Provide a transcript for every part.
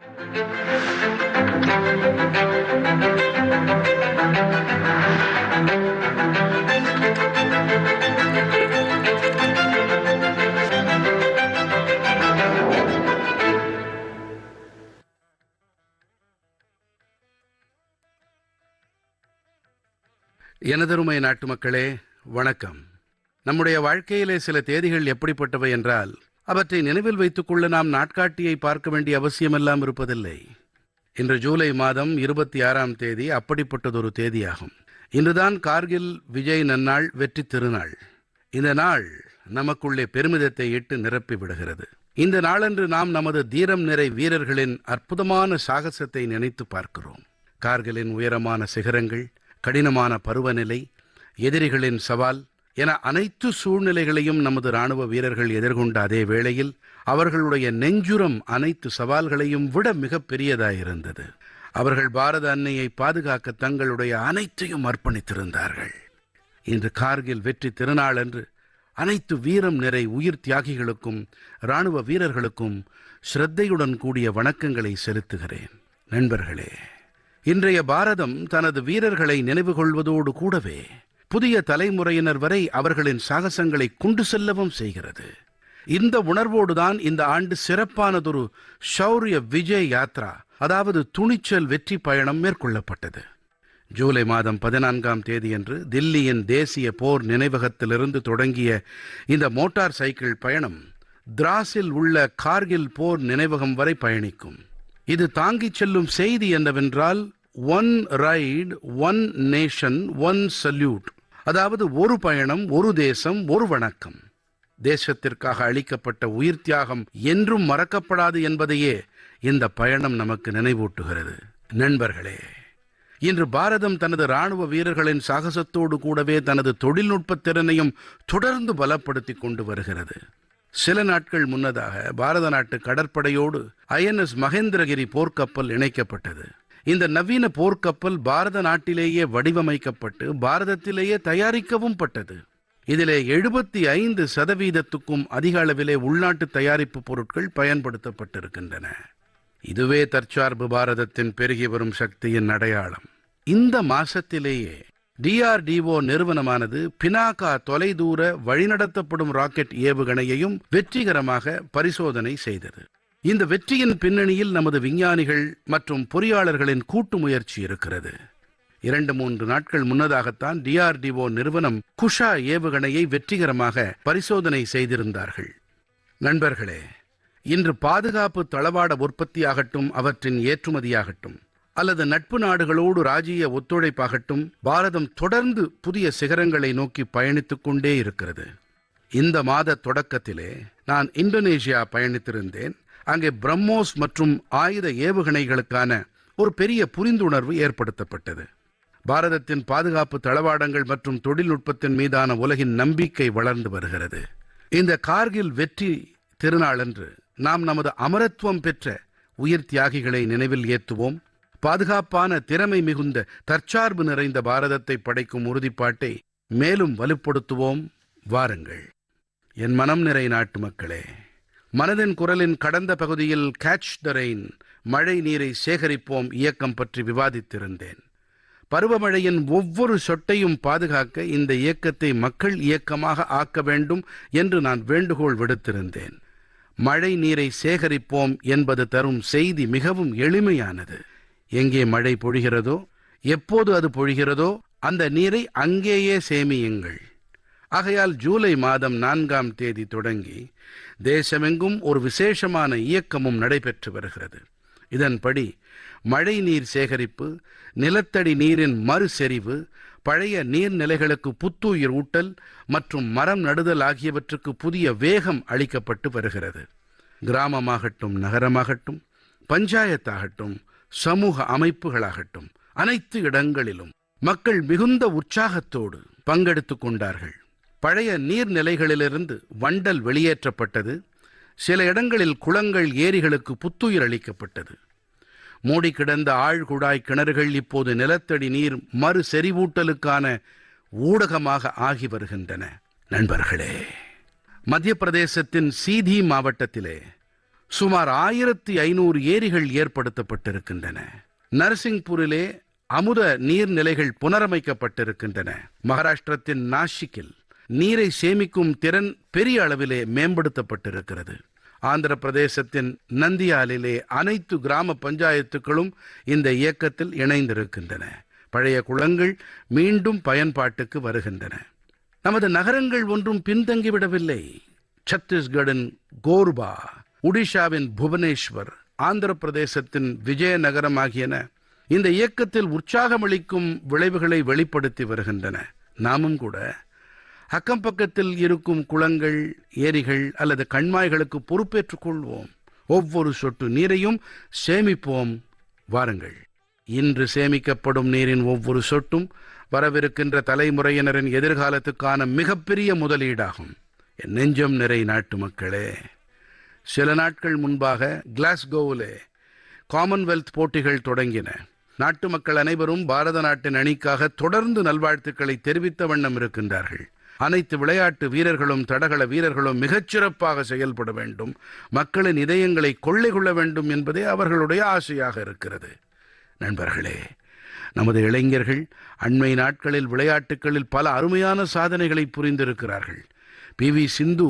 எனதருமை நாட்டு மக்களே, வணக்கம். நம்முடைய வாழ்க்கையிலே சில தேதிகள் எப்படிப்பட்டவை என்றால், அவற்றை நினைவில் வைத்துக் கொள்ள நாம் நாட்காட்டியை பார்க்க வேண்டிய அவசியமெல்லாம் இருப்பதில்லை. இன்று ஜூலை மாதம் 26ஆம் தேதி அப்படிப்பட்டதொரு தேதியாகும். இன்றுதான் கார்கில் விஜய் நன்னாள், வெற்றி திருநாள். இந்த நாள் நமக்குள்ளே பெருமிதத்தை இட்டு நிரப்பி விடுகிறது. இந்த நாளன்று நாம் நமது தீரம் நிறை வீரர்களின் அற்புதமான சாகசத்தை நினைத்து பார்க்கிறோம். கார்கிலின் உயரமான சிகரங்கள், கடினமான பருவநிலை, எதிரிகளின் சவால் என அனைத்து சூழ்நிலைகளையும் நமது இராணுவ வீரர்கள் எதிர்கொண்ட அதே வேளையில் அவர்களுடைய நெஞ்சுரம் அனைத்து சவால்களையும் விட மிகப் பெரியதாயிருந்தது. அவர்கள் பாரத அன்னையை பாதுகாக்க தங்களுடைய அனைத்தையும் அர்ப்பணித்திருந்தார்கள். இன்று கார்கில் வெற்றி திருநாளன்று அனைத்து வீரம் நிறை உயிர் தியாகிகளுக்கும் இராணுவ வீரர்களுக்கும் ஸ்ரத்தையுடன் கூடிய வணக்கங்களை செலுத்துகிறேன். நண்பர்களே, இன்றைய பாரதம் தனது வீரர்களை நினைவு கொள்வதோடு கூடவே புதிய தலைமுறையினர் வரை அவர்களின் சாகசங்களை கொண்டு செல்லவும் செய்கிறது. இந்த உணர்வோடுதான் இந்த ஆண்டு சிறப்பானதொரு ஷௌர்ய விஜய் யாத்ரா, அதாவது துணிச்சல் வெற்றி பயணம் மேற்கொள்ளப்பட்டது. ஜூலை மாதம் 14ஆம் தேதியன்று தில்லியின் தேசிய போர் நினைவகத்திலிருந்து தொடங்கிய இந்த மோட்டார் சைக்கிள் பயணம் திராஸில் உள்ள கார்கில் போர் நினைவகம் வரை பயணிக்கும். இது தாங்கிச் செல்லும் செய்தி என்னவென்றால், one right, one nation, one salute, அதாவது ஒரு பயணம், ஒரு தேசம், ஒரு வணக்கம். தேசத்திற்காக அளிக்கப்பட்ட உயிர் தியாகம் என்றும் மறக்கப்படாது என்பதையே இந்த பயணம் நமக்கு நினைவூட்டுகிறது. நண்பர்களே, இன்று பாரதம் தனது இராணுவ வீரர்களின் சாகசத்தோடு கூடவே தனது தொழில்நுட்பத் திறனையும் தொடர்ந்து பலப்படுத்திக் கொண்டு வருகிறது. சில நாட்கள் முன்னதாக பாரத நாட்டு கடற்படையோடு INS மகேந்திரகிரி போர்க்கப்பல் இணைக்கப்பட்டது. இந்த நவீன போர்க்கப்பல் பாரத நாட்டிலேயே வடிவமைக்கப்பட்டு பாரதத்திலேயே தயாரிக்கவும் பட்டது. இதிலே 75%க்கும் அதிக அளவிலே உள்நாட்டு தயாரிப்பு பொருட்கள் பயன்படுத்தப்பட்டிருக்கின்றன. இதுவே தற்சார்பு பாரதத்தின் பெருகி வரும் சக்தியின் அடையாளம். இந்த மாசத்திலேயே DRDO நிறுவனமானது பினாகா தொலைதூர வழிநடத்தப்படும் ராக்கெட் ஏவுகணையையும் வெற்றிகரமாக பரிசோதனை செய்தது. இந்த வெற்றியின் பின்னணியில் நமது விஞ்ஞானிகள் மற்றும் பொறியாளர்களின் கூட்டு முயற்சி இருக்கிறது. 2-3 நாட்கள் முன்னதாகத்தான் DRDO நிறுவனம் குஷா ஏவுகணையை வெற்றிகரமாக பரிசோதனை செய்திருந்தார்கள். நண்பர்களே, இன்று பாதுகாப்பு தளவாட உற்பத்தியாகட்டும், அவற்றின் ஏற்றுமதியாகட்டும், அல்லது நட்பு நாடுகளோடு ராஜீய ஒத்துழைப்பாகட்டும், பாரதம் தொடர்ந்து புதிய சிகரங்களை நோக்கி பயணித்துக் கொண்டே இருக்கிறது. இந்த மாத தொடக்கத்திலே நான் இந்தோனேஷியா பயணித்திருந்தேன். அங்கே பிரம்மோஸ் மற்றும் ஆயுத ஏவுகணைகளுக்கான ஒரு பெரிய புரிந்துணர்வு ஏற்படுத்தப்பட்டது. பாரதத்தின் பாதுகாப்பு தளவாடங்கள் மற்றும் தொழில்நுட்பத்தின் மீதான உலகின் நம்பிக்கை வளர்ந்து வருகிறது. இந்த கார்கில் வெற்றி திருநாளன்று நாம் நமது அமரத்துவம் பெற்ற உயிர் தியாகிகளை நினைவில் ஏற்றுவோம். பாதுகாப்பான, திறமை மிகுந்த, தற்சார்பு நிறைந்த பாரதத்தை படைக்கும் உறுதிப்பாட்டை மேலும் வலுப்படுத்துவோம். வாருங்கள். என் மனம் நிறை நாட்டு மக்களே, மனதின் குரலின் கடந்த பகுதியில் கேட்ச் த ரெயின், மழை நீரை சேகரிப்போம் இயக்கம் பற்றி விவாதித்திருந்தேன். பருவமழையின் ஒவ்வொரு சொட்டையும் பாதுகாக்க இந்த இயக்கத்தை மக்கள் இயக்கமாக ஆக்க வேண்டும் என்று நான் வேண்டுகோள் விடுத்திருந்தேன். மழை நீரை சேகரிப்போம் என்பது தரும் செய்தி மிகவும் எளிமையானது. எங்கே மழை பொழிகிறதோ, எப்போது அது பொழிகிறதோ, அந்த நீரை அங்கேயே சேமியுங்கள். ஆகையால் ஜூலை மாதம் 4ஆம் தேதி தொடங்கி தேசமெங்கும் ஒரு விசேஷமான இயக்கமும் நடைபெற்று வருகிறது. இதன்படி மழை நீர் சேகரிப்பு, நிலத்தடி நீரின் மறுசெறிவு, பழைய நீர்நிலைகளுக்கு புத்துயிர் ஊட்டல் மற்றும் மரம் நடுதல் ஆகியவற்றுக்கு புதிய வேகம் அளிக்கப்பட்டு வருகிறது. கிராமமாகட்டும், நகரமாகட்டும், பஞ்சாயத்தாகட்டும், சமூக அமைப்புகளாகட்டும், அனைத்து இடங்களிலும் மக்கள் மிகுந்த உற்சாகத்தோடு பங்கெடுத்துக் கொண்டார்கள். பழைய நீர்நிலைகளிலிருந்து வண்டல் வெளியேற்றப்பட்டது. சில இடங்களில் குளங்கள், ஏரிகளுக்கு புத்துயிர் அளிக்கப்பட்டது. மூடி கிடந்த ஆழ்குழாய் கிணறுகள் இப்போது நிலத்தடி நீர் மறு செறிவூட்டலுக்கான ஊடகமாக ஆகி வருகின்றன. நண்பர்களே, மத்திய பிரதேசத்தின் சீதி மாவட்டத்திலே சுமார் 1500 ஏரிகள் ஏற்படுத்தப்பட்டிருக்கின்றன. நரசிங்பூரிலே அமுத நீர்நிலைகள் புனரமைக்கப்பட்டிருக்கின்றன. மகாராஷ்டிரத்தின் நாசிக்கில் நீரை சேமிக்கும் திறன் பெரிய அளவிலே மேம்படுத்தப்பட்டிருக்கிறது. ஆந்திர பிரதேசத்தின் நந்தியாலிலே அனைத்து கிராம பஞ்சாயத்துகளும் இந்த இயக்கத்தில் இணைந்திருக்கின்றன. பழைய குளங்கள் மீண்டும் பயன்பாட்டுக்கு வருகின்றன. நமது நகரங்கள் ஒன்றும் பின்தங்கிவிடவில்லை. சத்தீஸ்கடின் கோர்பா, ஒடிஷாவின் புவனேஸ்வர், ஆந்திர பிரதேசத்தின் விஜயநகரம் ஆகியன இந்த இயக்கத்தில் உற்சாகமளிக்கும் விளைவுகளை வெளிப்படுத்தி வருகின்றன. நாமும் கூட அக்கம் பக்கத்தில் இருக்கும் குளங்கள், ஏரிகள் அல்லது கண்மாய்களுக்கு பொறுப்பேற்றுக் கொள்வோம். ஒவ்வொரு சொட்டு நீரையும் சேமிப்போம். வாருங்கள், இன்று சேமிக்கப்படும் நீரின் ஒவ்வொரு சொட்டும் வரவிருக்கின்ற தலைமுறையினரின் எதிர்காலத்துக்கான மிகப்பெரிய முதலீடாகும். என் நெஞ்சம் நிறை நாட்டு மக்களே, சில நாட்கள் முன்பாக கிளாஸ்கோவிலே காமன்வெல்த் போட்டிகள் தொடங்கின. நாட்டு மக்கள் அனைவரும் பாரத நாட்டின் அணிக்காக தொடர்ந்து நல்வாழ்த்துக்களை தெரிவித்த வண்ணம் இருக்கின்றார்கள். அனைத்து விளையாட்டு வீரர்களும் தடகள வீரர்களும் மிகச்சிறப்பாக செயல்பட வேண்டும், மக்களின் இதயங்களை கொள்ளை கொள்ள வேண்டும் என்பதே அவர்களுடைய ஆசையாக இருக்கிறது. நண்பர்களே, நமது இளைஞர்கள் அண்மை நாட்களில் விளையாட்டுகளில் பல அருமையான சாதனைகளை புரிந்திருக்கிறார்கள். PV சிந்து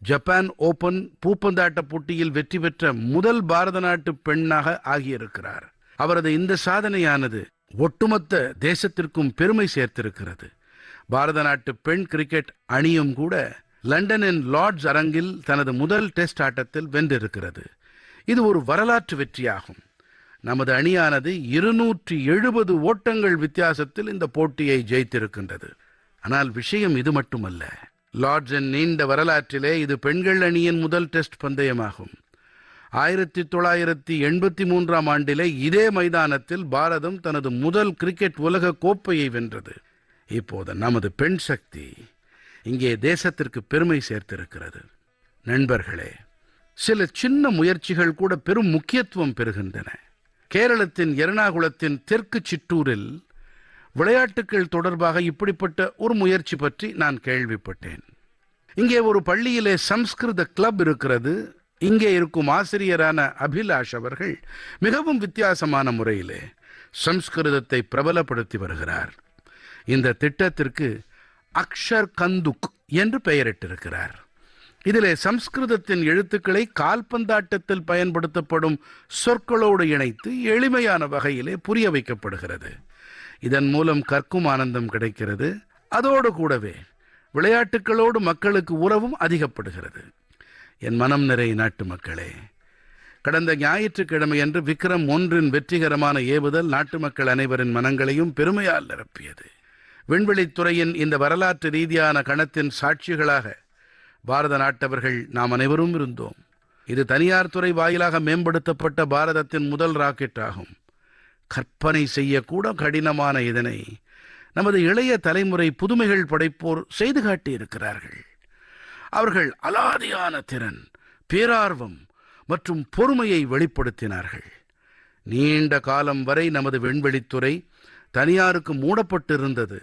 ஜப்பான் ஓபன் பூப்பந்தாட்ட போட்டியில் வெற்றி பெற்ற முதல் பாரத நாட்டு பெண்ணாக ஆகியிருக்கிறார். அவரது இந்த சாதனையானது ஒட்டுமொத்த தேசத்திற்கும் பெருமை சேர்த்திருக்கிறது. பாரத நாட்டு பெண் கிரிக்கெட் அணியும் கூட லண்டனின் லார்ட்ஸ் அரங்கில் தனது முதல் டெஸ்ட் ஆட்டத்தில் வென்றிருக்கிறது. இது ஒரு வரலாற்று வெற்றியாகும். நமது அணியானது 270 ஓட்டங்கள் வித்தியாசத்தில் இந்த போட்டியை ஜெயித்திருக்கின்றது. ஆனால் விஷயம் இது மட்டுமல்ல. லார்ட்ஸின் நீண்ட வரலாற்றிலே இது பெண்கள் அணியின் முதல் டெஸ்ட் பந்தயமாகும். 1983ஆம் ஆண்டிலே இதே மைதானத்தில் பாரதம் தனது முதல் கிரிக்கெட் உலக கோப்பையை வென்றது. இப்போது நமது பெண் சக்தி இங்கே தேசத்திற்கு பெருமை சேர்த்திருக்கிறது. நண்பர்களே, சில சின்ன முயற்சிகள் கூட பெரும் முக்கியத்துவம் பெறுகின்றன. கேரளத்தின் எர்ணாகுளத்தின் தெற்கு சிற்றூரில் விளையாட்டுகள் தொடர்பாக இப்படிப்பட்ட ஒரு முயற்சி பற்றி நான் கேள்விப்பட்டேன். இங்கே ஒரு பள்ளியிலே சம்ஸ்கிருத கிளப் இருக்கிறது. இங்கே இருக்கும் ஆசிரியரான அபிலாஷ் அவர்கள் மிகவும் வித்தியாசமான முறையிலே சம்ஸ்கிருதத்தை பிரபலப்படுத்தி வருகிறார். இந்த திட்டத்திற்கு அக்ஷர் கந்துக் என்று பெயரிட்டிருக்கிறார். இதிலே சம்ஸ்கிருதத்தின் எழுத்துக்களை கால்பந்தாட்டத்தில் பயன்படுத்தப்படும் சொற்களோடு இணைத்து எளிமையான வகையிலே புரிய வைக்கப்படுகிறது. இதன் மூலம் கற்கும் ஆனந்தம் கிடைக்கிறது. அதோடு கூடவே விளையாட்டுகளோடு மக்களுக்கு உறவும் அதிகப்படுகிறது. என் மனம் நிறை நாட்டு மக்களே, கடந்த ஞாயிற்றுக்கிழமையன்று விக்ரம் 1 வெற்றிகரமான ஏவுதல் நாட்டு மக்கள் அனைவரின் மனங்களையும் பெருமையால் நிரப்பியது. விண்வெளித்துறையின் இந்த வரலாற்று ரீதியான கணத்தின் சாட்சிகளாக பாரத நாட்டவர்கள் நாம் அனைவரும் இருந்தோம். இது தனியார் துறை வாயிலாக மேம்படுத்தப்பட்ட பாரதத்தின் முதல் ராக்கெட் ஆகும். கற்பனை செய்யக்கூட கடினமான இதனை நமது இளைய தலைமுறை புதுமைகள் படைப்போர் செய்து காட்டியிருக்கிறார்கள். அவர்கள் அலாதியான திறன், பேரார்வம் மற்றும் பொறுமையை வெளிப்படுத்தினார்கள். நீண்ட காலம் வரை நமது விண்வெளித்துறை தனியாருக்கு மூடப்பட்டிருந்தது.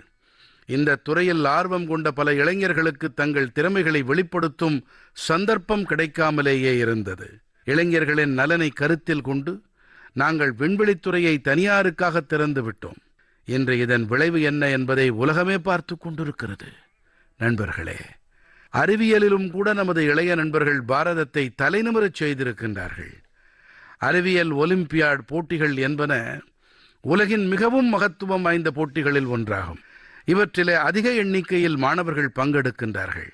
இந்த துறையில் ஆர்வம் கொண்ட பல இளைஞர்களுக்கு தங்கள் திறமைகளை வெளிப்படுத்தும் சந்தர்ப்பம் கிடைக்காமலேயே இருந்தது. இளைஞர்களின் நலனை கருத்தில் கொண்டு நாங்கள் விண்வெளித்துறையை தனியாருக்காக திறந்து விட்டோம். இன்று இதன் விளைவு என்ன என்பதை உலகமே பார்த்து கொண்டிருக்கிறது. நண்பர்களே, அறிவியலிலும் கூட நமது இளைய நண்பர்கள் பாரதத்தை தலைநிமிரச் செய்திருக்கின்றார்கள். அறிவியல் ஒலிம்பியாட் போட்டிகள் என்பன உலகின் மிகவும் மகத்துவம் வாய்ந்த போட்டிகளில் ஒன்றாகும். இவற்றிலே அதிக எண்ணிக்கையில் மாணவர்கள் பங்கெடுக்கின்றார்கள்.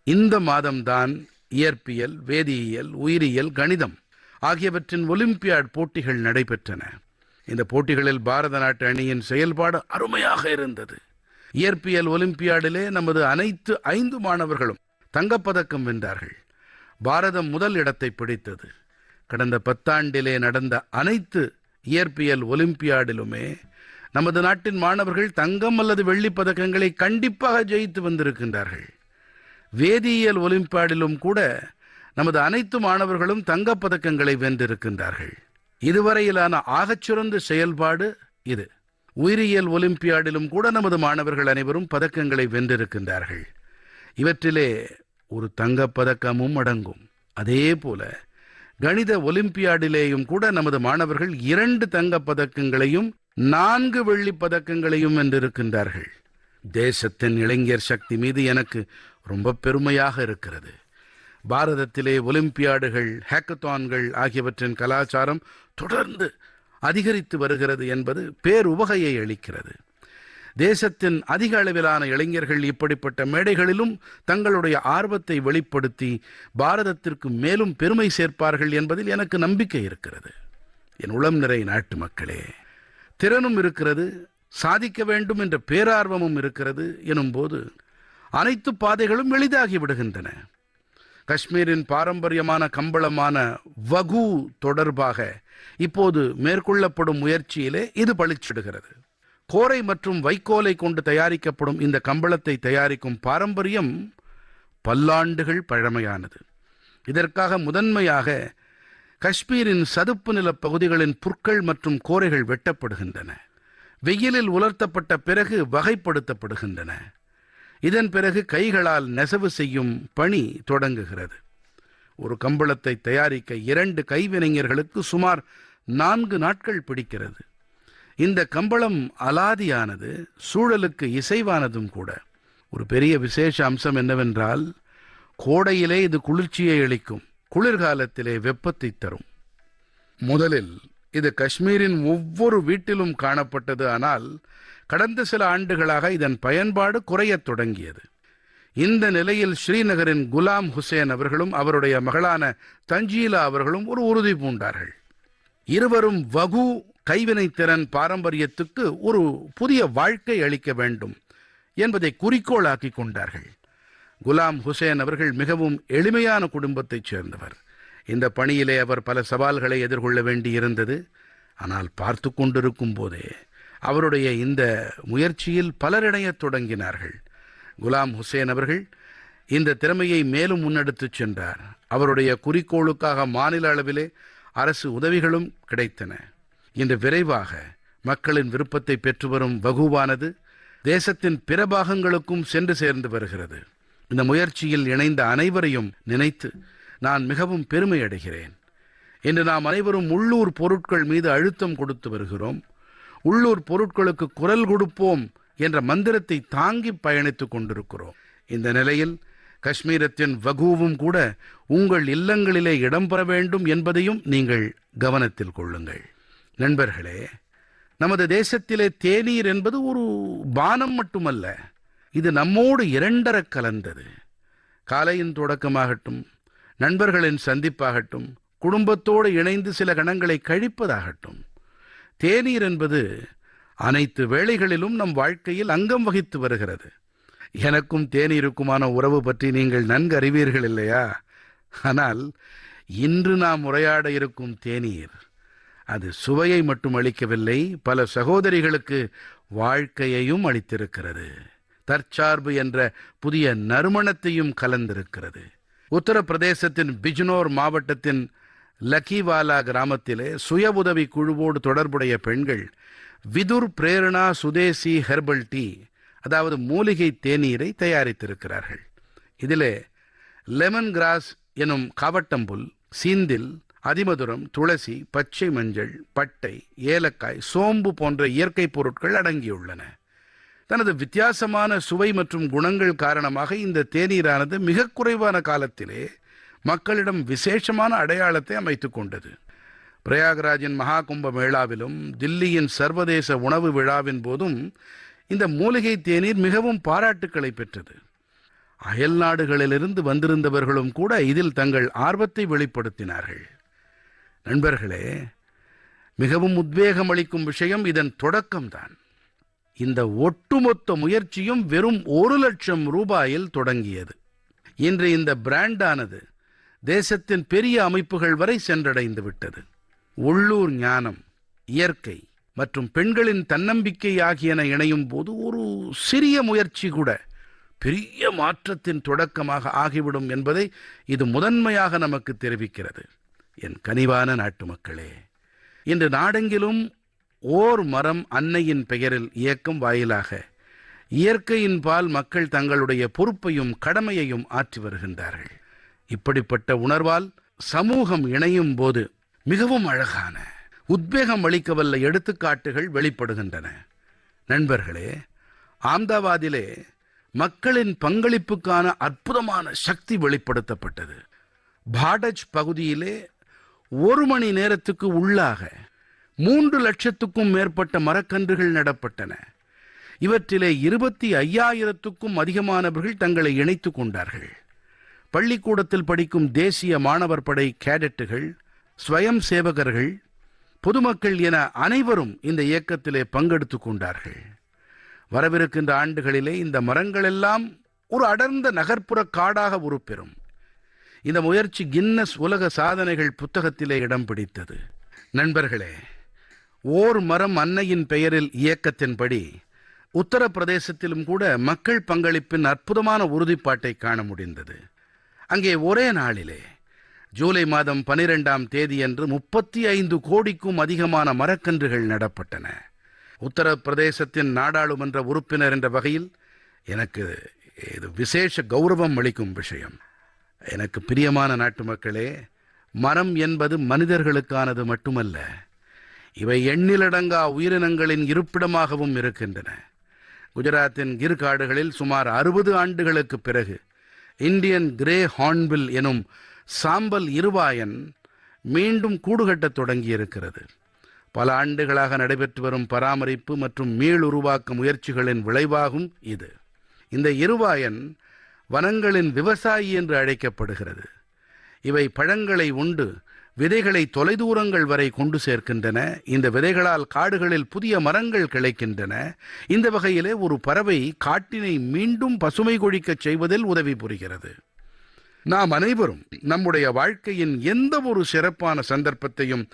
இந்த மாதம்தான் இயற்பியல், வேதியியல், உயிரியல், கணிதம் ஆகியவற்றின் ஒலிம்பியாட் போட்டிகள் நடைபெற்றன. இந்த போட்டிகளில் பாரத நாட்டு அணியின் செயல்பாடு அருமையாக இருந்தது. இயற்பியல் ஒலிம்பியாடிலே நமது அனைத்து 5 மாணவர்களும் தங்கப்பதக்கம் வென்றார்கள். பாரதம் முதல் இடத்தை பிடித்தது. கடந்த 10 ஆண்டிலே நடந்த அனைத்து இயற்பியல் ஒலிம்பியாடிலுமே நமது நாட்டின் மாணவர்கள் தங்கம் அல்லது வெள்ளிப் பதக்கங்களை கண்டிப்பாக ஜெயித்து வந்திருக்கின்றார்கள். வேதியியல் ஒலிம்பியாடிலும் கூட நமது அனைத்து மாணவர்களும் தங்கப் பதக்கங்களை வென்றிருக்கின்றார்கள். இதுவரையிலான ஆகச்சிறந்த செயல்பாடு இது. உயிரியல் ஒலிம்பியாடிலும் கூட நமது மாணவர்கள் அனைவரும் பதக்கங்களை வென்றிருக்கின்றார்கள். இவற்றிலே ஒரு தங்கப் பதக்கமும் அடங்கும். அதே போல கணித ஒலிம்பியாடிலேயும் கூட நமது மாணவர்கள் 2 தங்கப் பதக்கங்களையும் 4 வெள்ளிப் பதக்கங்களையும் வென்றிருக்கின்றார்கள். தேசத்தின் இளைஞர் சக்தி மீது எனக்கு ரொம்ப பெருமையாக இருக்கிறது. பாரதத்திலே ஒலிம்பியாடுகள், ஹேக்கத்தான்கள் ஆகியவற்றின் கலாச்சாரம் தொடர்ந்து அதிகரித்து வருகிறது என்பது பேருவகையை அளிக்கிறது. தேசத்தின் அதிக அளவிலான இளைஞர்கள் இப்படிப்பட்ட மேடைகளிலும் தங்களுடைய ஆர்வத்தை வெளிப்படுத்தி பாரதத்திற்கு மேலும் பெருமை சேர்ப்பார்கள் என்பதில் எனக்கு நம்பிக்கை இருக்கிறது. என் உளம் நிறை நாட்டு மக்களே, திறனும் இருக்கிறது, சாதிக்க வேண்டும் என்ற பேரார்வமும் இருக்கிறது எனும்போது அனைத்து பாதைகளும் எளிதாகி விடுகின்றன. காஷ்மீரின் பாரம்பரியமான கம்பளமான வகு தொடர்பாக இப்போது மேற்கொள்ளப்படும் முயற்சியிலே இது பளிச்சிடுகிறது. கோரை மற்றும் வைக்கோலை கொண்டு தயாரிக்கப்படும் இந்த கம்பளத்தை தயாரிக்கும் பாரம்பரியம் பல்லாண்டுகள் பழமையானது. இதற்காக முதன்மையாக காஷ்மீரின் சதுப்பு நிலப் பகுதிகளின் புற்கள் மற்றும் கோரைகள் வெட்டப்படுகின்றன. வெயிலில் உலர்த்தப்பட்ட பிறகு வகைப்படுத்தப்படுகின்றன. இதன் பிறகு கைகளால் நெசவு செய்யும் பணி தொடங்குகிறது. ஒரு கம்பளத்தை தயாரிக்க 2 கைவினைஞர்களுக்கு சுமார் 4 நாட்கள் பிடிக்கிறது. இந்த கம்பளம் அலாதியானது, சூழலுக்கு இசைவானதும் கூட. ஒரு பெரிய விசேஷ அம்சம் என்னவென்றால், கோடையிலே இது குளிர்ச்சியை அளிக்கும், குளிர்காலத்திலே வெப்பத்தை தரும். முதலில் இது காஷ்மீரின் ஒவ்வொரு வீட்டிலும் காணப்பட்டது. ஆனால் கடந்த சில ஆண்டுகளாக இதன் பயன்பாடு குறையத் தொடங்கியது. இந்த நிலையில் ஸ்ரீநகரின் குலாம் ஹுசேன் அவர்களும் அவருடைய மகளான தஞ்சீலா அவர்களும் ஒரு உறுதி பூண்டார்கள். இருவரும் வகு கைவினைத்திறன் பாரம்பரியத்துக்கு ஒரு புதிய வாழ்க்கை அளிக்க வேண்டும் என்பதை குறிக்கோளாக்கி கொண்டார்கள். குலாம் ஹுசேன் அவர்கள் மிகவும் எளிமையான குடும்பத்தைச் சேர்ந்தவர். இந்த பணியிலே அவர் பல சவால்களை எதிர்கொள்ள வேண்டியிருந்தது. ஆனால் பார்த்து கொண்டிருக்கும் போதே அவருடைய இந்த முயற்சியில் பலர் இணையத் தொடங்கினார்கள். குலாம் ஹுசேன் அவர்கள் இந்த திறமையை மேலும் முன்னெடுத்துச் சென்றார். அவருடைய குறிக்கோளுக்காக மாநில அளவிலே அரசு உதவிகளும் கிடைத்தன. இன்று விரைவாக மக்களின் விருப்பத்தை பெற்று வரும் வகுவானது தேசத்தின் பிற பாகங்களுக்கும் சென்று சேர்ந்து வருகிறது. இந்த முயற்சியில் இணைந்த அனைவரையும் நினைத்து நான் மிகவும் பெருமை அடைகிறேன். இன்று நாம் அனைவரும் உள்ளூர் பொருட்கள் மீது அழுத்தம் கொடுத்து வருகிறோம். உள்ளூர் பொருட்களுக்கு குரல் கொடுப்போம் என்ற மந்திரத்தை தாங்கி பயணித்துக் கொண்டிருக்கிறோம். இந்த நிலையில் காஷ்மீரத்தின் வகுவும் கூட உங்கள் இல்லங்களிலே இடம்பெற வேண்டும் என்பதையும் நீங்கள் கவனத்தில் கொள்ளுங்கள். நண்பர்களே, நமது தேசத்திலே தேநீர் என்பது ஒரு பானம் மட்டுமல்ல, இது நம்மோடு இரண்டரக் கலந்தது. காலையின் தொடக்கமாகட்டும், நண்பர்களின் சந்திப்பாகட்டும், குடும்பத்தோடு இணைந்து சில கணங்களை கழிப்பதாகட்டும், தேநீர் என்பது அனைத்து வேளைகளிலும் நம் வாழ்க்கையில் அங்கம் வகித்து வருகிறது. எனக்கும் தேநீருக்குமான உறவு பற்றி நீங்கள் நன்கு அறிவீர்கள் இல்லையா? ஆனால் இன்று நாம் உரையாட இருக்கும் தேநீர் அது சுவையை மட்டும் அளிக்கவில்லை, பல சகோதரிகளுக்கு வாழ்க்கையையும் அளித்திருக்கிறது. தற்சார்பு என்ற புதிய நறுமணத்தையும் கலந்திருக்கிறது. உத்தரப்பிரதேசத்தின் பிஜ்னோர் மாவட்டத்தின் லக்கிவாலா கிராமத்திலே சுய உதவி குழுவோடு தொடர்புடைய பெண்கள் விதுர் பிரேரணா சுதேசி ஹெர்பல் டீ, அதாவது மூலிகை தேநீரை தயாரித்திருக்கிறார்கள். இதிலே லெமன் கிராஸ் எனும் காவட்டம்புல், சீந்தில், அதிமதுரம், துளசி, பச்சை மஞ்சள், பட்டை, ஏலக்காய், சோம்பு போன்ற இயற்கை பொருட்கள் அடங்கியுள்ளன. தனது வித்தியாசமான சுவை மற்றும் குணங்கள் காரணமாக இந்த தேநீரானது மிக குறைவான காலத்திலே மக்களிடம் விசேஷமான அடையாளத்தை அமைத்துக் கொண்டது. பிரயாகராஜின் மகா கும்ப மேளாவிலும் தில்லியின் சர்வதேச உணவு விழாவின் போதும் இந்த மூலிகை தேநீர் மிகவும் பாராட்டுக்களை பெற்றது. அயல் நாடுகளிலிருந்து வந்திருந்தவர்களும் கூட இதில் தங்கள் ஆர்வத்தை வெளிப்படுத்தினார்கள். நண்பர்களே, மிகவும் உத்வேகம் அளிக்கும் விஷயம் இதன் தொடக்கம்தான். இந்த ஒட்டுமொத்த முயற்சியும் வெறும் 1 லட்சம் ரூபாயில் தொடங்கியது. இன்று இந்த பிராண்டானது தேசத்தின் பெரிய அமைப்புகள் வரை சென்றடைந்து விட்டது. உள்ளூர் ஞானம், இயற்கை மற்றும் பெண்களின் தன்னம்பிக்கை ஆகியன இணையும் போது ஒரு சிறிய முயற்சி கூட பெரிய மாற்றத்தின் தொடக்கமாக ஆகிவிடும் என்பதை இது முதன்மையாக நமக்கு தெரிவிக்கிறது. என் கனிவான நாட்டு மக்களே, இன்று நாடெங்கிலும் ஓர் மரம் அன்னையின் பெயரில் இயக்கம் வாயிலாக இயற்கையின் பால் மக்கள் தங்களுடைய பொறுப்பையும் கடமையையும் ஆற்றி வருகின்றார்கள். இப்படிப்பட்ட உணர்வால் சமூகம் இணையும் போது மிகவும் அழகான உத்வேகம் அளிக்கவல்ல எடுத்துக்காட்டுகள் வெளிப்படுகின்றன. நண்பர்களே, ஆம்தாவாதிலே மக்களின் பங்களிப்புக்கான அற்புதமான சக்தி வெளிப்படுத்தப்பட்டது. பாடஜ் பகுதியிலே 1 மணி நேரத்துக்கு உள்ளாக 3 லட்சத்துக்கும் மேற்பட்ட மரக்கன்றுகள் நடப்பட்டன. இவற்றிலே 25,000க்கும் அதிகமானவர்கள் தங்களை இணைத்துக் கொண்டார்கள். பள்ளிக்கூடத்தில் படிக்கும் தேசிய மாணவர் படை கேடட்டுகள், ஸ்வயம் சேவகர்கள், பொதுமக்கள் என அனைவரும் இந்த இயக்கத்திலே பங்கெடுத்துக் கொண்டார்கள். வரவிருக்கின்ற ஆண்டுகளிலே இந்த மரங்களெல்லாம் ஒரு அடர்ந்த நகர்ப்புற காடாக உருப்பெறும். இந்த முயற்சி கின்னஸ் உலக சாதனைகள் புத்தகத்திலே இடம் பிடித்தது. நண்பர்களே, ஓர் மரம் அன்னையின் பெயரில் இயக்கத்தின்படி உத்தரப்பிரதேசத்திலும் கூட மக்கள் பங்களிப்பின் அற்புதமான உறுதிப்பாட்டை காண முடிந்தது. அங்கே ஒரே நாளிலே ஜூலை மாதம் 12ஆம் தேதியன்று 35 கோடிக்கும் அதிகமான மரக்கன்றுகள் நடப்பட்டன. உத்தரப்பிரதேசத்தின் நாடாளுமன்ற உறுப்பினர் என்ற வகையில் எனக்கு இது விசேஷ கௌரவம் அளிக்கும் விஷயம். எனக்கு பிரியமான நாட்டு மக்களே, மரம் என்பது மனிதர்களுக்கானது மட்டுமல்ல, இவை எண்ணிலடங்கா உயிரினங்களின் இருப்பிடமாகவும் இருக்கின்றன. குஜராத்தின் கிர் காடுகளில் சுமார் 60 ஆண்டுகளுக்கு பிறகு இந்தியன் கிரே ஹார்ன்பில் எனும் சாம்பல் இருவாயன் மீண்டும் கூடுகட்டத் தொடங்கியிருக்கிறது. பல ஆண்டுகளாக நடைபெற்று வரும் பராமரிப்பு மற்றும் மீளுருவாக்க முயற்சிகளின் விளைவாகும் இது. இந்த இருவாயன் வனங்களின் விவசாயி என்று அழைக்கப்படுகிறது. இவை பழங்களை உண்டு விதைகளை தொலைதூரங்கள் வரை கொண்டு சேர்க்கின்றன. இந்த விதைகளால் காடுகளில் புதிய மரங்கள் கிளைக்கின்றன. இந்த வகையிலே ஒரு பறவை காட்டினை மீண்டும் பசுமை கொழிக்கச் செய்வதில் உதவி புரிகிறது. நாம் அனைவரும் நம்முடைய வாழ்க்கையின் எந்த ஒரு சிறப்பான சந்தர்ப்பத்தையும்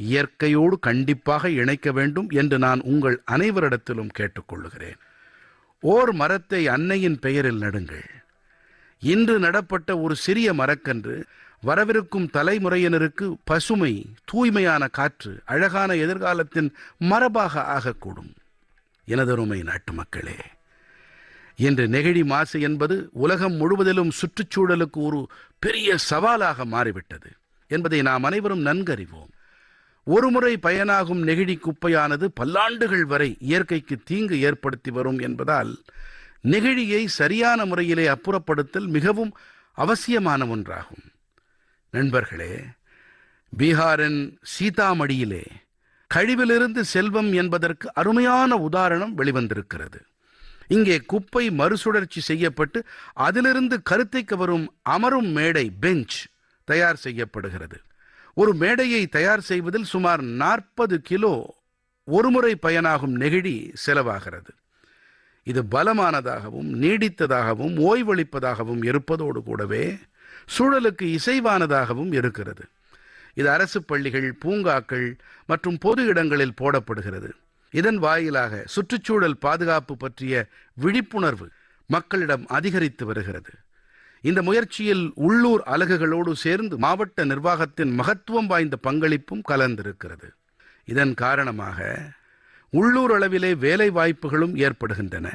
இயற்கையோடு கண்டிப்பாக இணைக்க வேண்டும் என்று நான் உங்கள் அனைவரிடத்திலும் கேட்டுக்கொள்கிறேன். ஓர் மரத்தை அன்னையின் பெயரில் நடுங்கள். இன்று நடப்பட்ட ஒரு சிறிய மரக்கன்று வரவிருக்கும் தலைமுறையினருக்கு பசுமை, தூய்மையான காற்று, அழகான எதிர்காலத்தின் மரபாக ஆகக்கூடும். எனதருமை நாட்டு மக்களே, இன்று நெகிழி மாசு என்பது உலகம் முழுவதிலும் சுற்றுச்சூழலுக்கு ஒரு பெரிய சவாலாக மாறிவிட்டது என்பதை நாம் அனைவரும் நன்கறிவோம். ஒருமுறை பயனாகும் நெகிழி குப்பையானது பல்லாண்டுகள் வரை இயற்கைக்கு தீங்கு ஏற்படுத்தி வரும் என்பதால் நெகிழியை சரியான முறையிலே அப்புறப்படுத்தல் மிகவும் அவசியமான ஒன்றாகும். நண்பர்களே, பீகாரின் சீதாமடியிலே கழிவிலிருந்து செல்வம் என்பதற்கு அருமையான உதாரணம் வெளிவந்திருக்கிறது. இங்கே குப்பை மறுசுழற்சி செய்யப்பட்டு அதிலிருந்து கருத்தைக்கு வரும் அமரும் மேடை, பெஞ்ச் தயார் செய்யப்படுகிறது. ஒரு மேடையை தயார் செய்வதில் சுமார் 40 கிலோ ஒருமுறை பயனாகும் நெகிழி செலவாகிறது. இது பலமானதாகவும் நீடித்ததாகவும் ஓய்வளிப்பதாகவும் இருப்பதோடு கூடவே சூழலுக்கு இசைவானதாகவும் இருக்கிறது. இது அரசு பள்ளிகள், பூங்காக்கள் மற்றும் பொது இடங்களில் போடப்படுகிறது. இதன் வாயிலாக சுற்றுச்சூழல் பாதுகாப்பு பற்றிய விழிப்புணர்வு மக்களிடம் அதிகரித்து வருகிறது. இந்த முயற்சியில் உள்ளூர் அலகுகளோடு சேர்ந்து மாவட்ட நிர்வாகத்தின் மகத்துவம் வாய்ந்த பங்களிப்பும் கலந்திருக்கிறது. இதன் காரணமாக உள்ளூர் அளவிலே வேலை வாய்ப்புகளும் ஏற்படுகின்றன.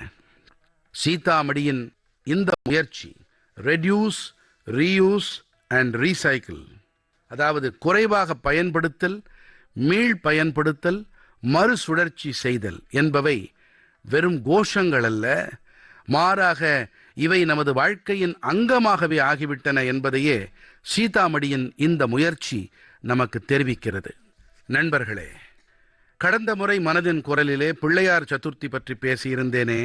சீதாமடியின் இந்த முயற்சி ரெடியூஸ், ரீயூஸ் அண்ட் ரீசைக்கிள், அதாவது குறைவாக பயன்படுத்தல், மீள் பயன்படுத்தல், மறுசுழற்சி செய்தல் என்பவை வெறும் கோஷங்கள் அல்ல, மாறாக இவை நமது வாழ்க்கையின் அங்கமாகவே ஆகிவிட்டன என்பதையே சீதாமடியின் இந்த முயற்சி நமக்கு தெரிவிக்கிறது. நண்பர்களே, கடந்த முறை மனதின் குரலிலே பிள்ளையார் சதுர்த்தி பற்றி பேசியிருந்தேனே,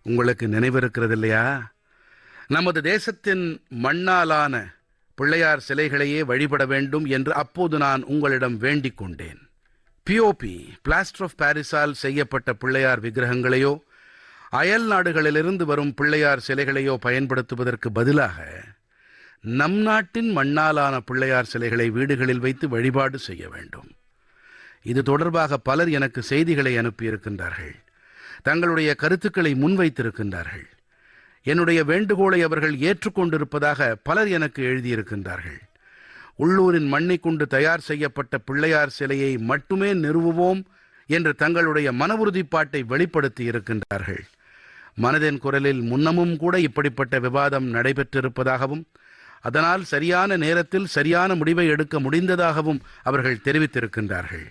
உங்களுக்கு நினைவிருக்கிறது இல்லையா? நமது தேசத்தின் மண்ணாலான பிள்ளையார் சிலைகளையே வழிபட வேண்டும் என்று அப்போது நான் உங்களிடம் வேண்டிக் கொண்டேன். பிஓபி, பிளாஸ்டர் ஆஃப் பாரிஸால் செய்யப்பட்ட பிள்ளையார் விக்கிரகங்களையோ அயல் நாடுகளிலிருந்து வரும் பிள்ளையார் சிலைகளையோ பயன்படுத்துவதற்கு பதிலாக நம் நாட்டின் மண்ணாலான பிள்ளையார் சிலைகளை வீடுகளில் வைத்து வழிபாடு செய்ய வேண்டும். இது தொடர்பாக பலர் எனக்கு செய்திகளை அனுப்பியிருக்கின்றார்கள், தங்களுடைய கருத்துக்களை முன்வைத்திருக்கின்றார்கள். என்னுடைய வேண்டுகோளை அவர்கள் ஏற்றுக்கொண்டிருப்பதாக பலர் எனக்கு எழுதியிருக்கின்றார்கள். உள்ளூரின் மண்ணை கொண்டு தயார் செய்யப்பட்ட பிள்ளையார் சிலையை மட்டுமே நிறுவுவோம் என்று தங்களுடைய மன உறுதிப்பாட்டை வெளிப்படுத்தி இருக்கின்றார்கள். மனதின் குரலில் முன்னமும் கூட இப்படிப்பட்ட விவாதம் நடைபெற்றிருப்பதாகவும் அதனால் சரியான நேரத்தில் சரியான முடிவை எடுக்க முடிந்ததாகவும் அவர்கள் தெரிவித்திருக்கின்றார்கள்.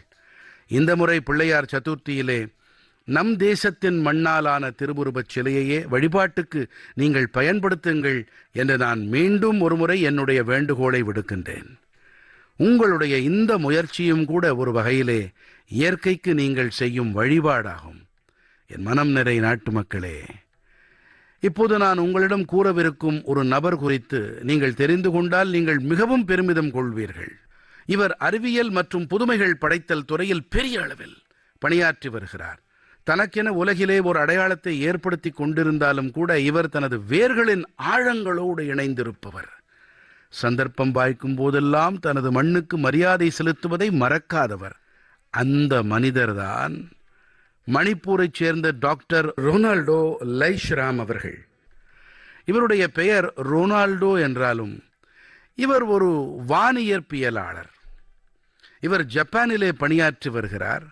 இந்த முறை பிள்ளையார் சதுர்த்தியிலே நம் தேசத்தின் மண்ணாலான திருவுருவச் சிலையையே வழிபாட்டுக்கு நீங்கள் பயன்படுத்துங்கள் என்று நான் மீண்டும் ஒருமுறை என்னுடைய வேண்டுகோளை விடுக்கின்றேன். உங்களுடைய இந்த முயற்சியும் கூட ஒரு வகையிலே இயற்கைக்கு நீங்கள் செய்யும் வழிபாடாகும். என் மனம் நிறை நாட்டு மக்களே, இப்போது நான் உங்களிடம் கூறவிருக்கும் ஒரு நபர் குறித்து நீங்கள் தெரிந்து கொண்டால் நீங்கள் மிகவும் பெருமிதம் கொள்வீர்கள். இவர் அறிவியல் மற்றும் புதுமைகள் படைத்தல் துறையில் பெரிய அளவில் பணியாற்றி வருகிறார். தனக்கென உலகிலே ஒரு அடையாளத்தை ஏற்படுத்தி கொண்டிருந்தாலும் கூட இவர் தனது வேர்களின் ஆழங்களோடு இணைந்திருப்பவர். சந்தர்ப்பம் வாய்க்கும் போதெல்லாம் தனது மண்ணுக்கு மரியாதை செலுத்துவதை மறக்காதவர். அந்த மனிதர்தான் மணிப்பூரைச் சேர்ந்த டாக்டர் ரொனால்டோ லைஷ்ராம் அவர்கள். இவருடைய பெயர் ரொனால்டோ என்றாலும் இவர் ஒரு வானியற்பியலாளர். இவர் ஜப்பானிலே பணியாற்றி வருகிறார்.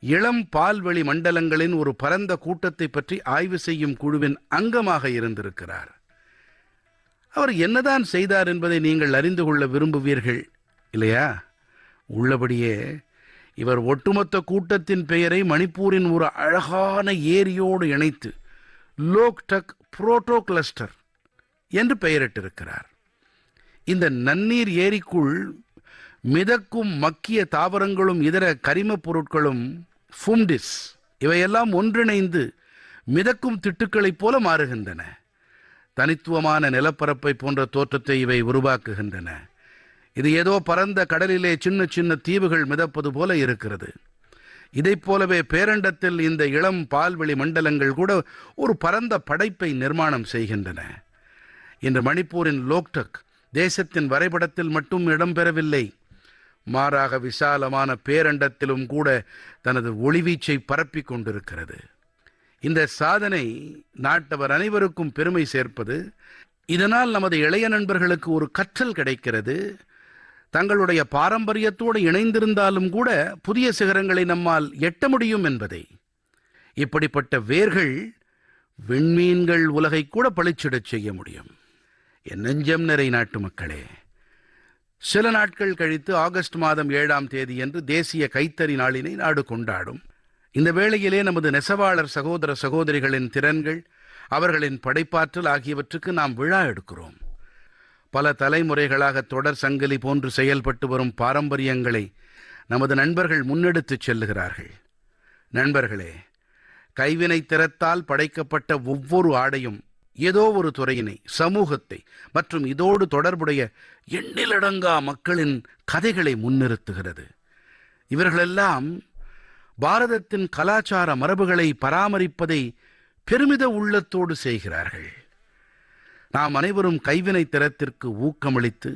இளம் பால்வெளி மண்டலங்களின் ஒரு பரந்த கூட்டத்தை பற்றி ஆய்வு செய்யும் குழுவின் அங்கமாக இருந்திருக்கிறார். அவர் என்னதான் செய்தார் என்பதை நீங்கள் அறிந்து கொள்ள விரும்புவீர்கள் இல்லையா? உள்ளபடியே இவர் ஒட்டுமொத்த கூட்டத்தின் பெயரை மணிப்பூரின் ஒரு அழகான ஏரியோடு இணைத்து லோக்டக் புரோட்டோ கிளஸ்டர் என்று பெயரிட்டிருக்கிறார். இந்த நன்னீர் ஏரிக்குள் மிதக்கும் மக்கிய தாவரங்களும் இதர கரிமப் பொருட்களும் ஃபும்டிஸ் இவையெல்லாம் ஒன்றிணைந்து மிதக்கும் திட்டுக்களைப் போல மாறுகின்றன. தனித்துவமான நிலப்பரப்பை போன்ற தோற்றத்தை இவை உருவாக்குகின்றன. இது ஏதோ பரந்த கடலிலே சின்ன சின்ன தீவுகள் மிதப்பது போல இருக்கிறது. இதைப் போலவே பேரண்டத்தில் இந்த இளம் பால்வெளி மண்டலங்கள் கூட ஒரு பரந்த படைப்பை நிர்மாணம் செய்கின்றன. இன்று மணிப்பூரின் லோக்டக் தேசத்தின் வரைபடத்தில் மட்டும் இடம்பெறவில்லை, மாறாக விசாலமான பேரண்டத்திலும் கூட தனது ஒளிவீச்சை பரப்பிக் கொண்டிருக்கிறது. இந்த சாதனை நாட்டவர் அனைவருக்கும் பெருமை சேர்ப்பது. இதனால் நமது இளைய நண்பர்களுக்கு ஒரு கற்றல் கிடைக்கிறது. தங்களுடைய பாரம்பரியத்தோடு இணைந்திருந்தாலும் கூட புதிய சிகரங்களை நம்மால் எட்ட முடியும் என்பதை. இப்படிப்பட்ட வேர்கள் விண்மீன்கள் உலகை கூட பளிச்சிடச் செய்ய முடியும். என் நெஞ்சம் நிறை நாட்டு மக்களே, சில நாட்கள் கழித்து ஆகஸ்ட் மாதம் 7ஆம் தேதியன்று தேசிய கைத்தறி நாளினை நாடு கொண்டாடும். இந்த வேளையிலே நமது நெசவாளர் சகோதர சகோதரிகளின் திறன்கள், அவர்களின் படைப்பாற்றல் ஆகியவற்றுக்கு நாம் விழா எடுக்கிறோம். பல தலைமுறைகளாக தொடர் சங்கிலி போன்று செயல்பட்டு வரும் பாரம்பரியங்களை நமது நண்பர்கள் முன்னெடுத்துச் செல்லுகிறார்கள். நண்பர்களே, கைவினை திறத்தால் படைக்கப்பட்ட ஒவ்வொரு ஆடையும் ஏதோ ஒரு துறையினை, சமூகத்தை மற்றும் இதோடு தொடர்புடைய எண்ணிலடங்கா மக்களின் கதைகளை முன்னிறுத்துகிறது. இவர்களெல்லாம் பாரதத்தின் கலாச்சார மரபுகளை பராமரிப்பதை பெருமித உள்ளத்தோடு செய்கிறார்கள். நாம் அனைவரும் கைவினை திறத்திற்கு ஊக்கமளித்து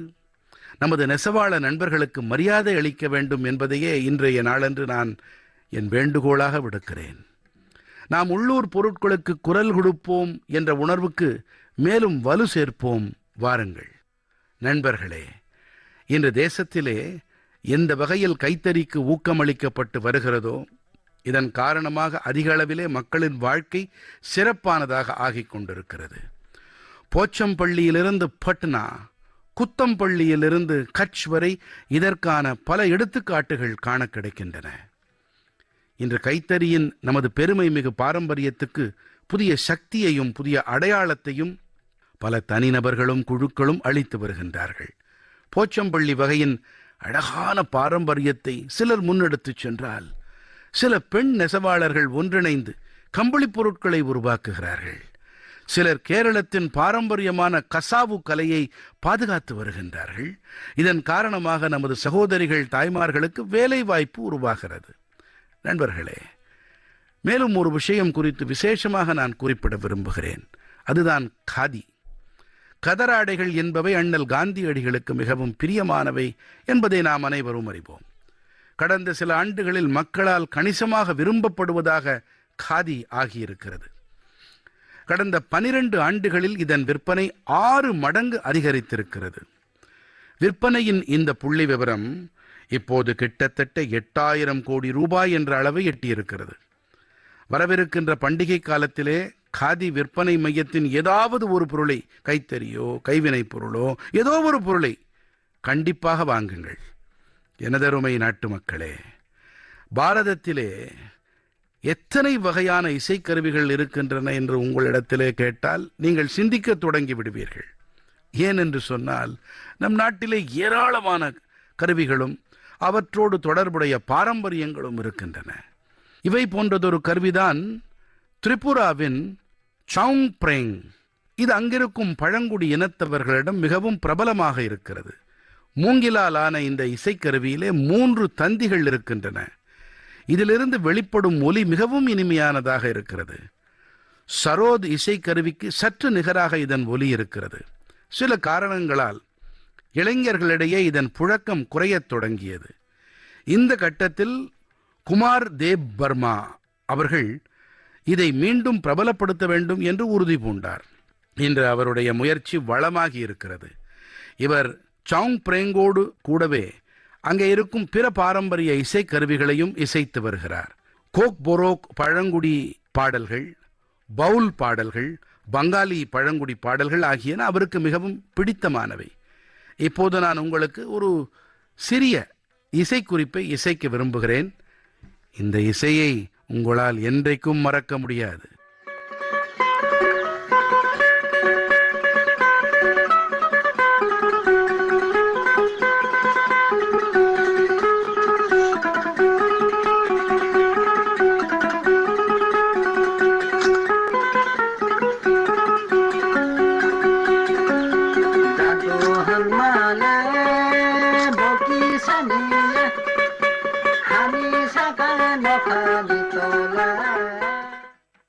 நமது நெசவாள நண்பர்களுக்கு மரியாதை அளிக்க வேண்டும் என்பதையே இன்றைய நாளன்று நான் என் வேண்டுகோளாக விடுக்கிறேன். நாம் உள்ளூர் பொருட்களுக்கு குரல் கொடுப்போம் என்ற உணர்வுக்கு மேலும் வலு சேர்ப்போம். வாருங்கள் நண்பர்களே, இன்று தேசத்திலே எந்த வகையில் கைத்தறிக்கு ஊக்கமளிக்கப்பட்டு வருகிறதோ இதன் காரணமாக அதிக அளவிலே மக்களின் வாழ்க்கை சிறப்பானதாக ஆகிக் கொண்டிருக்கிறது. போச்சம்பள்ளியிலிருந்து பட்னா, குத்தம்பள்ளியிலிருந்து கட்ச் வரை இதற்கான பல எடுத்துக்காட்டுகள் காண கிடைக்கின்றன. இன்று கைத்தறியின் நமது பெருமை மிகு பாரம்பரியத்துக்கு புதிய சக்தியையும் புதிய அடையாளத்தையும் பல தனிநபர்களும் குழுக்களும் அளித்து வருகின்றார்கள். போச்சம்பள்ளி வகையின் அழகான பாரம்பரியத்தை சிலர் முன்னெடுத்துச் சென்றால், சில பெண் நெசவாளர்கள் ஒன்றிணைந்து கம்பளிப் பொருட்களை உருவாக்குகிறார்கள். சிலர் கேரளத்தின் பாரம்பரியமான கசாவு கலையை பாதுகாத்து வருகின்றார்கள். இதன் காரணமாக நமது சகோதரிகள் தாய்மார்களுக்கு வேலை வாய்ப்பு உருவாகிறது. நண்பர்களே, மேலும் ஒரு விஷயம் குறித்து விசேஷமாக நான் குறிப்பிட விரும்புகிறேன். அதுதான் காதி. கதராடைகள் என்பவை அண்ணல் காந்தியடிகளுக்கு மிகவும் பிரியமானவை என்பதை நாம் அனைவரும் அறிவோம். கடந்த சில ஆண்டுகளில் மக்களால் கணிசமாக விரும்பப்படுவதாக காதி ஆகியிருக்கிறது. கடந்த 12 ஆண்டுகளில் இதன் விற்பனை 6 மடங்கு அதிகரித்திருக்கிறது. விற்பனையின் இந்த புள்ளி விவரம் இப்போது கிட்டத்தட்ட 8000 கோடி ரூபாய் என்ற அளவை எட்டியிருக்கிறது. வரவிருக்கின்ற பண்டிகை காலத்திலே காதி விற்பனை மையத்தின் ஏதாவது ஒரு பொருளை, கைத்தறியோ கைவினைப் பொருளோ ஏதோ ஒரு பொருளை கண்டிப்பாக வாங்குங்கள். எனதருமை நாட்டு மக்களே, பாரதத்திலே எத்தனை வகையான இசைக்கருவிகள் இருக்கின்றன என்று உங்களிடத்திலே கேட்டால் நீங்கள் சிந்திக்கத் தொடங்கி விடுவீர்கள். ஏனென்று சொன்னால் நம் நாட்டிலே ஏராளமான கருவிகளும் அவற்றோடு தொடர்புடைய பாரம்பரியங்களும் இருக்கின்றன. இவை போன்றதொரு கருவிதான் திரிபுராவின் சவுங்ப்ரேங். இது அங்கிருக்கும் பழங்குடி இனத்தவர்களிடம் மிகவும் பிரபலமாக இருக்கிறது. மூங்கிலால் ஆன இந்த இசைக்கருவியிலே 3 தந்திகள் இருக்கின்றன. இதிலிருந்து வெளிப்படும் ஒலி மிகவும் இனிமையானதாக இருக்கிறது. சரோத் இசைக்கருவிக்கு சற்று நிகராக இதன் ஒலி இருக்கிறது. சில காரணங்களால் இளைஞர்களிடையே இதன் புழக்கம் குறையத் தொடங்கியது. இந்த கட்டத்தில் குமார் தேவ் பர்மா அவர்கள் இதை மீண்டும் பிரபலப்படுத்த வேண்டும் என்று உறுதி பூண்டார். இன்று அவருடைய முயற்சி வளமாகி இருக்கிறது. இவர் சவுங்ப்ரேங்கோடு கூடவே அங்கே இருக்கும் பிற பாரம்பரிய இசைக்கருவிகளையும் இசைத்து வருகிறார். கோக் போரோக் பழங்குடி பாடல்கள், பவுல் பாடல்கள், பங்காலி பழங்குடி பாடல்கள் ஆகியன அவருக்கு மிகவும் பிடித்தமானவை. இப்போது நான் உங்களுக்கு ஒரு சிறிய இசைக்குறிப்பை இசைக்க விரும்புகிறேன். இந்த இசையை உங்களால் என்றைக்கும் மறக்க முடியாது.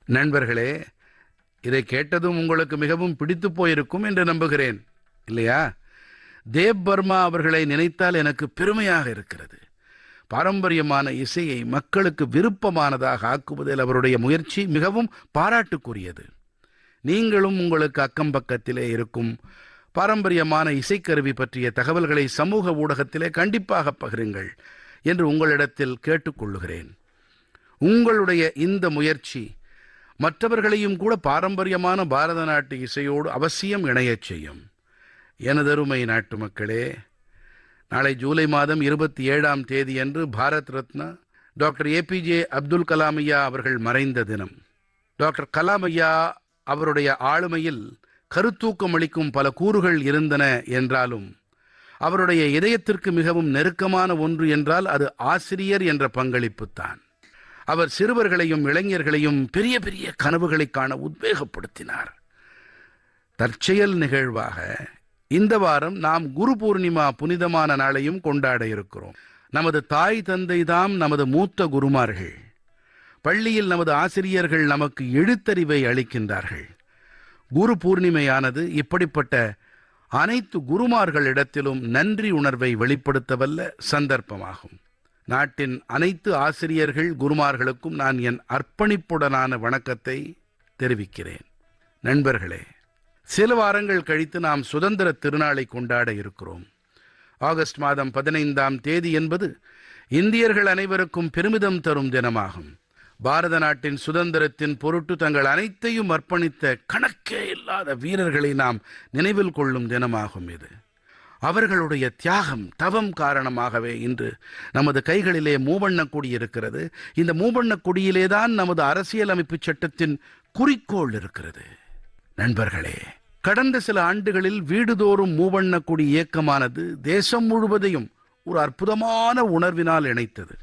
நண்பர்களே, இதை கேட்டதும் உங்களுக்கு மிகவும் பிடித்து போயிருக்கும் என்று நம்புகிறேன், இல்லையா? தேவ் பர்மா அவர்களை நினைத்தால் எனக்கு பெருமையாக இருக்கிறது. பாரம்பரியமான இசையை மக்களுக்கு விருப்பமானதாக ஆக்குவதில் அவருடைய முயற்சி மிகவும் பாராட்டுக்குரியது. நீங்களும் உங்களுக்கு அக்கம் பக்கத்திலே இருக்கும் பாரம்பரியமான இசைக்கருவி பற்றிய தகவல்களை சமூக ஊடகத்திலே கண்டிப்பாக பகிருங்கள் என்று உங்களிடத்தில் கேட்டுக்கொள்ளுகிறேன். உங்களுடைய இந்த முயற்சி மற்றவர்களையும் கூட பாரம்பரியமான பாரத நாட்டு இசையோடு அவசியம் இணையச் செய்யும். எனதருமை நாட்டு மக்களே, நாளை ஜூலை மாதம் 27ஆம் தேதியன்று பாரத் ரத்னா டாக்டர் ஏபிஜே அப்துல் கலாம் ஐயா அவர்கள் மறைந்த தினம். டாக்டர் கலாம் ஐயா அவருடைய ஆளுமையில் கருத்தூக்கம் அளிக்கும் பல கூறுகள் இருந்தன என்றாலும் அவருடைய இதயத்திற்கு மிகவும் நெருக்கமான ஒன்று என்றால் அது ஆசிரியர் என்ற பங்களிப்புத்தான். அவர் சிறுவர்களையும் இளைஞர்களையும் பெரிய பெரிய கனவுகளை காண உத்வேகப்படுத்தினார். தற்செயல் நிகழ்வாக இந்த வாரம் நாம் குரு பூர்ணிமா புனிதமான நாளையும் கொண்டாட இருக்கிறோம். நமது தாய் தந்தை தாம் நமது மூத்த குருமார்கள். பள்ளியில் நமது ஆசிரியர்கள் நமக்கு எழுத்தறிவை அளிக்கின்றார்கள். குரு பூர்ணிமையானது இப்படிப்பட்ட அனைத்து குருமார்களிடத்திலும் நன்றி உணர்வை வெளிப்படுத்தவல்ல சந்தர்ப்பமாகும். நாட்டின் அனைத்து ஆசிரியர்கள் குருமார்களுக்கும் நான் என் அர்ப்பணிப்புடனான வணக்கத்தை தெரிவிக்கிறேன். நண்பர்களே, சில வாரங்கள் கழித்து நாம் சுதந்திர திருநாளை கொண்டாட இருக்கிறோம். ஆகஸ்ட் மாதம் 15ஆம் தேதி என்பது இந்தியர்கள் அனைவருக்கும் பெருமிதம் தரும் தினமாகும். பாரத நாட்டின் சுதந்திரத்தின் பொருட்டு தங்கள் அனைத்தையும் அர்ப்பணித்த கணக்கே இல்லாத வீரர்களை நாம் நினைவில் கொள்ளும் தினமாகும் இது. அவர்களுடைய தியாகம், தவம் காரணமாகவே இன்று நமது கைகளிலே மூவண்ணக் கொடி இருக்கிறது. இந்த மூவண்ணக் கொடியிலேதான் நமது அரசியலமைப்பு சட்டத்தின் குறிக்கோள் இருக்கிறது. நண்பர்களே, கடந்த சில ஆண்டுகளில் வீடுதோறும் மூவண்ணக் கொடி இயக்கமானது தேசம் முழுவதையும் ஒரு அற்புதமான உணர்வினால் இணைத்தது.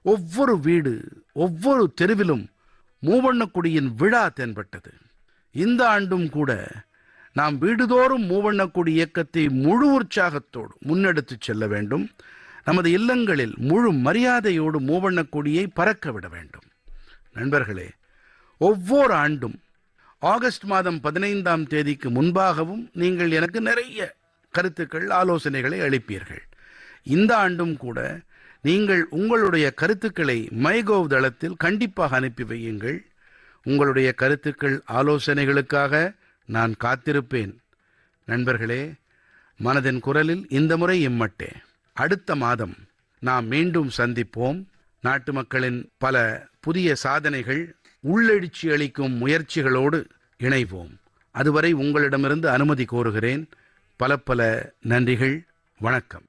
ஒவ்வொரு வீடு, ஒவ்வொரு தெருவிலும் மூவண்ணக் கொடியின் விழா தென்பட்டது. இந்த ஆண்டும் கூட நாம் வீடுதோறும் மூவண்ணக் கொடி இயக்கத்தை முழு உற்சாகத்தோடு முன்னெடுத்துச் செல்ல வேண்டும். நமது இல்லங்களில் முழு மரியாதையோடு மூவண்ணக் கொடியை பறக்க விட வேண்டும். நண்பர்களே, ஒவ்வொரு ஆண்டும் ஆகஸ்ட் மாதம் 15ஆம் தேதிக்கு முன்பாகவும் நீங்கள் எனக்கு நிறைய கருத்துக்கள், ஆலோசனைகளை அளிப்பீர்கள். இந்த ஆண்டும் கூட நீங்கள் உங்களுடைய கருத்துக்களை மைகோவ் தளத்தில் கண்டிப்பாக அனுப்பி வையுங்கள். உங்களுடைய கருத்துக்கள், ஆலோசனைகளுக்காக நான் காத்திருப்பேன். நண்பர்களே, மனதின் குரலில் இந்த முறை இம்மட்டே. அடுத்த மாதம் நாம் மீண்டும் சந்திப்போம். நாட்டு மக்களின் பல புதிய சாதனைகள், உள்ளெழுச்சி அளிக்கும் முயற்சிகளோடு இணைவோம். அதுவரை உங்களிடமிருந்து அனுமதி கோருகிறேன். பலப்பல நன்றிகள். வணக்கம்.